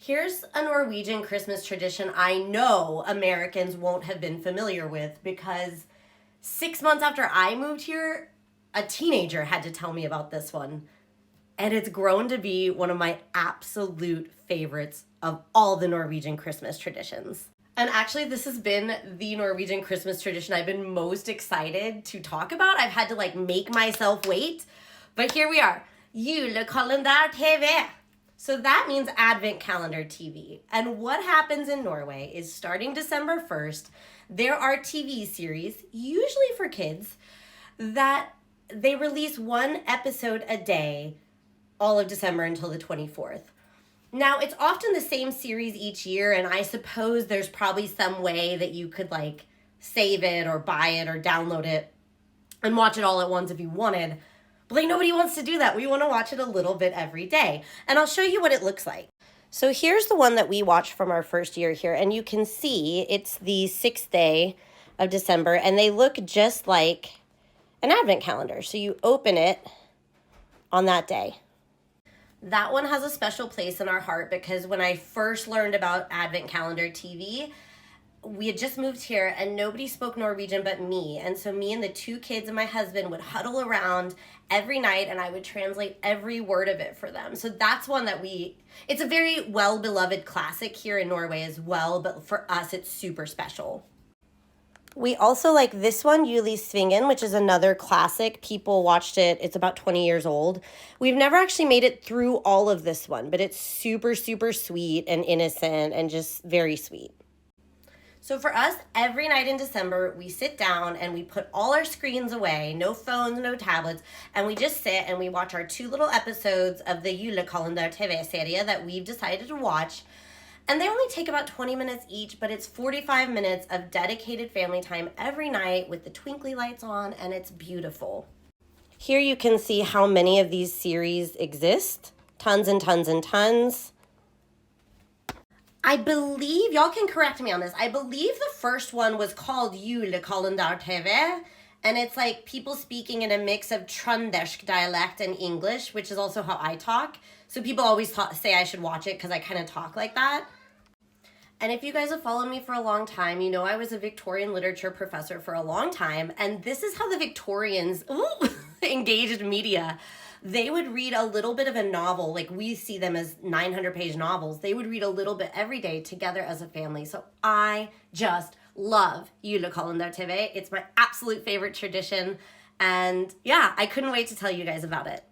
Here's a Norwegian Christmas tradition I know Americans won't have been familiar with because 6 months after I moved here, a teenager had to tell me about this one. And it's grown to be one of my absolute favorites of all the Norwegian Christmas traditions. And actually, this has been the Norwegian Christmas tradition I've been most excited to talk about. I've had to make myself wait, but here we are. Julekalender TV. So that means Advent Calendar TV. And what happens in Norway is starting December 1st, there are TV series, usually for kids, that they release one episode a day all of December until the 24th. Now, it's often the same series each year, and I suppose there's probably some way that you could save it or buy it or download it and watch it all at once if you wanted. But nobody wants to do that. We want to watch it a little bit every day. And I'll show you what it looks like. So here's the one that we watched from our first year here. And you can see it's the 6th day of December. And they look just like an advent calendar. So you open it on that day. That one has a special place in our heart because when I first learned about Advent Calendar TV, we had just moved here and nobody spoke Norwegian but me. And so me and the 2 kids and my husband would huddle around every night and I would translate every word of it for them. So that's one that it's a very well-beloved classic here in Norway as well, but for us it's super special. We also like this one, Svingen, which is another classic. People watched it. It's about 20 years old. We've never actually made it through all of this one, but it's super, super sweet and innocent and just very sweet. So for us, every night in December, we sit down and we put all our screens away, no phones, no tablets, and we just sit and we watch our 2 little episodes of the Julekalender TV serie that we've decided to watch. And they only take about 20 minutes each, but it's 45 minutes of dedicated family time every night with the twinkly lights on, and it's beautiful. Here you can see how many of these series exist. Tons and tons and tons. I believe, y'all can correct me on this, I believe the first one was called Julekalender TV, and it's people speaking in a mix of Trøndersk dialect and English, which is also how I talk. So people always say I should watch it because I kind of talk like that. And if you guys have followed me for a long time, you know I was a Victorian literature professor for a long time, and this is how the Victorians engaged media. They would read a little bit of a novel, we see them as 900-page novels. They would read a little bit every day together as a family. So I just love Julekalender TV. It's my absolute favorite tradition. And yeah, I couldn't wait to tell you guys about it.